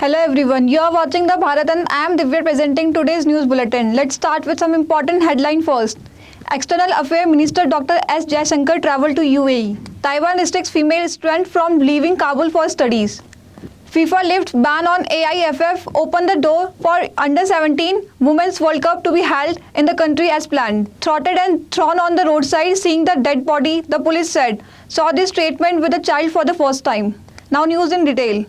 Hello everyone, you are watching the Bharat and I am Divya presenting today's news bulletin. Let's start with some important headline first. External Affairs Minister Dr. S. Jaishankar travelled to UAE. Taiwan restricts female student from leaving Kabul for studies. FIFA lifts ban on AIFF, open the door for Under-17 Women's World Cup to be held in the country as planned. Throttled and thrown on the roadside, seeing the dead body, the police said, saw this treatment with a child for the first time. Now news in detail.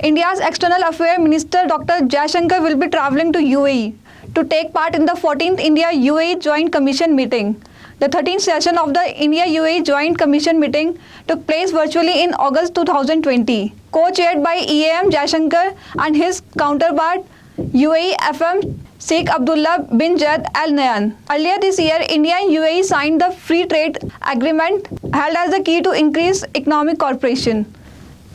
India's External Affairs Minister Dr. Jaishankar will be travelling to UAE to take part in the 14th India-UAE Joint Commission meeting. The 13th session of the India-UAE Joint Commission meeting took place virtually in August 2020, co-chaired by EAM Jaishankar and his counterpart UAE FM Sheikh Abdullah bin Zayed Al Nahyan. Earlier this year, India and UAE signed the free trade agreement held as the key to increase economic cooperation.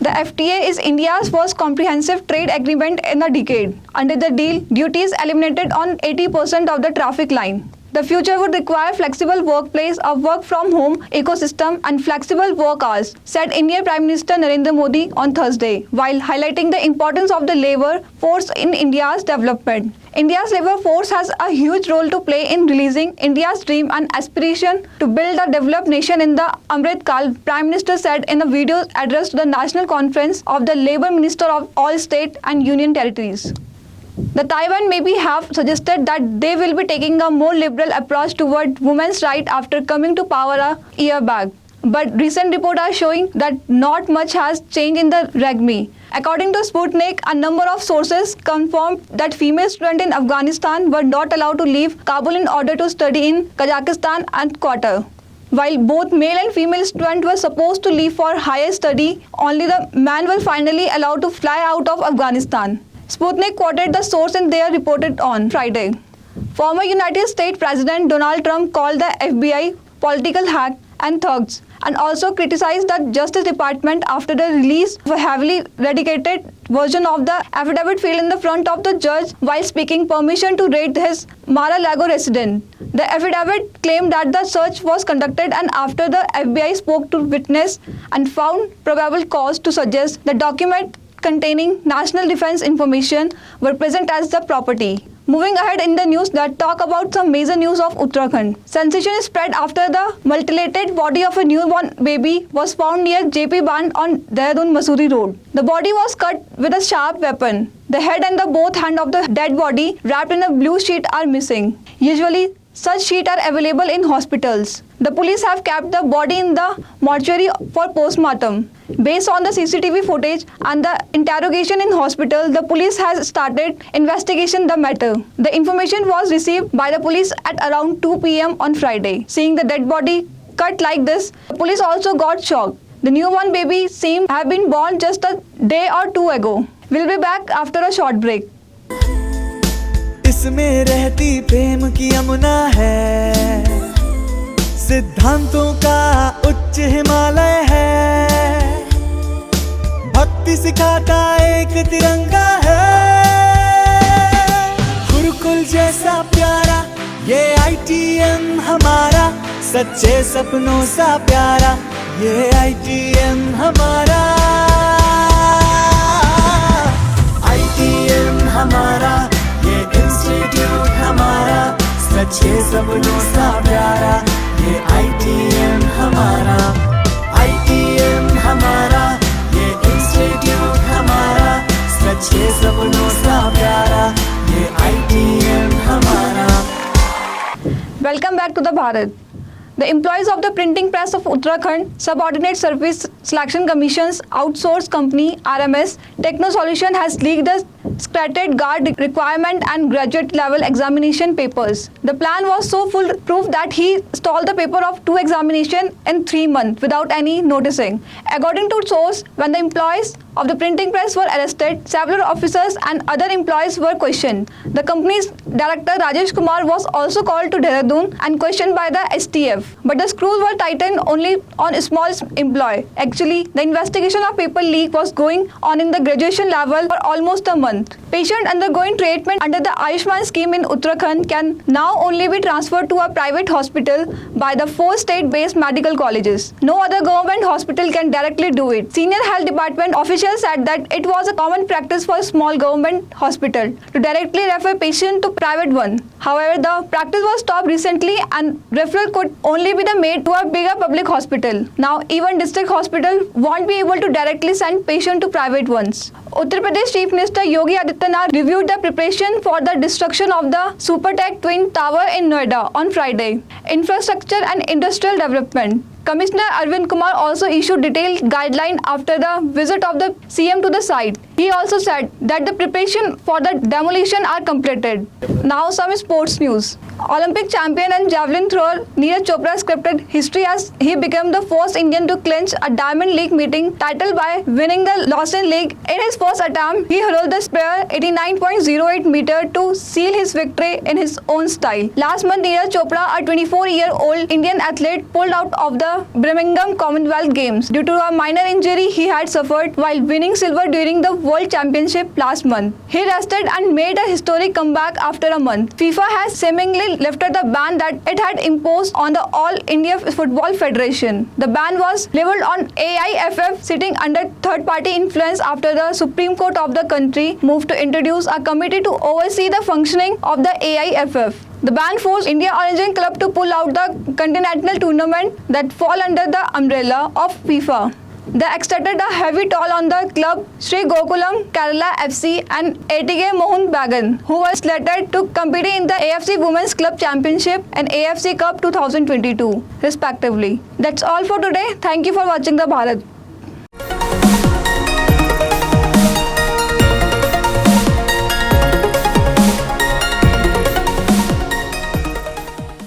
The FTA is India's first comprehensive trade agreement in a decade. Under the deal, duties eliminated on 80% of the traffic line. The future would require flexible workplace, a work-from-home ecosystem and flexible work hours, said Indian Prime Minister Narendra Modi on Thursday, while highlighting the importance of the labour force in India's development. India's labour force has a huge role to play in realizing India's dream and aspiration to build a developed nation in the Amrit Kal, Prime Minister said in a video address to the National Conference of the Labour Minister of all state and union territories. The Taiwan maybe have suggested that they will be taking a more liberal approach toward women's rights after coming to power a year back. But recent reports are showing that not much has changed in the regime. According to Sputnik, a number of sources confirmed that female students in Afghanistan were not allowed to leave Kabul in order to study in Kazakhstan and Qatar. While both male and female students were supposed to leave for higher study, only the men were finally allowed to fly out of Afghanistan. Sputnik quoted the source in their reported on Friday. Former United States President Donald Trump called the FBI political hack and thugs and also criticized the Justice Department after the release of a heavily redacted version of the affidavit filed in the front of the judge while seeking permission to raid his Mar-a-Lago residence. The affidavit claimed that the search was conducted and after the FBI spoke to witness and found probable cause to suggest the document containing national defense information were present as the property. Moving ahead in the news that talk about some major news of Uttarakhand. Sensation is spread after the mutilated body of a newborn baby was found near JP Band on Dehradun Mussoorie Road. The body was cut with a sharp weapon. The head and the both hand of the dead body wrapped in a blue sheet are missing. Usually, such sheets are available in hospitals. The police have kept the body in the mortuary for postmortem. Based on the CCTV footage and the interrogation in hospital, the police has started investigation the matter. The information was received by the police at around 2 p.m. on Friday. Seeing the dead body cut like this, the police also got shocked. The newborn baby seemed to have been born just a day or two ago. We'll be back after a short break. इसमें रहती प्रेम की यमुना है, सिद्धांतों का उच्च हिमालय है, भक्ति सिखाता एक तिरंगा है, गुरुकुल जैसा प्यारा ये ITM हमारा, सच्चे सपनों सा प्यारा ये ITM हमारा, ITM हमारा ये इंस्टीट्यूट हमारा, सच्चे सपनों सा प्यारा ये ITM हमारा, ITM हमारा ये इंस्टीट्यूट हमारा, सच्चे सपनों सा प्यारा ये ITM हमारा. Welcome back to the Bharat. The employees of the printing press of Uttarakhand Subordinate Service Selection Commission's outsourced company RMS Techno Solution has leaked the scattered guard requirement and graduate level examination papers. The plan was so foolproof that he stole the paper of 2 examinations in 3 months without any noticing. According to source, when the employees of the printing press were arrested, several officers and other employees were questioned. The company's director Rajesh Kumar was also called to Dehradun and questioned by the STF. But the screws were tightened only on a small employee. Actually, the investigation of paper leak was going on in the graduation level for almost a month. Patients undergoing treatment under the Ayushman scheme in Uttarakhand can now only be transferred to a private hospital by the 4 state-based medical colleges. No other government hospital can directly do it. Senior health department officials officials said that it was a common practice for small government hospital to directly refer patient to private one. However, the practice was stopped recently and referral could only be made to a bigger public hospital. Now, even district hospital won't be able to directly send patient to private ones. Uttar Pradesh Chief Minister Yogi Adityanath reviewed the preparation for the destruction of the Supertech Twin Tower in Noida on Friday. Infrastructure and Industrial Development Commissioner Arvind Kumar also issued detailed guidelines after the visit of the CM to the site. He also said that the preparation for the demolition are completed. Now some sports news. Olympic champion and javelin thrower Neeraj Chopra scripted history as he became the first Indian to clinch a Diamond League meeting title by winning the Lawson League. In his first attempt, he hurled the spear 89.08 meter to seal his victory in his own style. Last month, Neeraj Chopra, a 24-year-old Indian athlete, pulled out of the Birmingham Commonwealth Games due to a minor injury he had suffered while winning silver during the World Championship last month. He rested and made a historic comeback after a month. FIFA has seemingly lifted the ban that it had imposed on the All India Football Federation. The ban was leveled on AIFF sitting under third-party influence after the Supreme Court of the country moved to introduce a committee to oversee the functioning of the AIFF. The ban forced India Origin Club to pull out the continental tournament that fall under the umbrella of FIFA. They extended a heavy toll on the club Sri Gokulam Kerala FC and ATK Mohun Bagan, who were slated to compete in the AFC Women's Club Championship and AFC Cup 2022, respectively. That's all for today. Thank you for watching the Bharat.